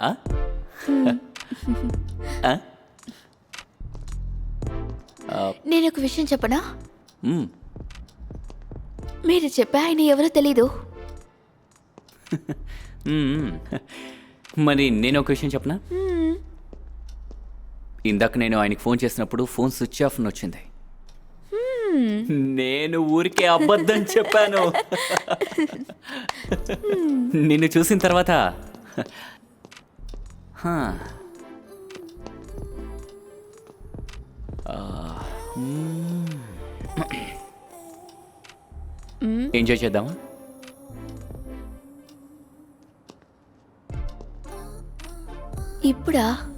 ఆ? ఆ? నేను ఒక విషయం చెప్పనా? మ్మ్. మీరు చెప్పే ఆయన ఎవరో తెలీదు. మ్మ్. మరి నేను ఒక విషయం చెప్పనా? ఇందాక నేను ఆయనకి ఫోన్ చేసినప్పుడు ఫోన్ స్విచ్ ఆఫ్ అని వచ్చింది. నేను ఊరికే అబద్ధం చెప్పాను. నిన్ను చూసిన తర్వాత హా. ఎంజాయ్ చేద్దామా? ఇప్పుడా?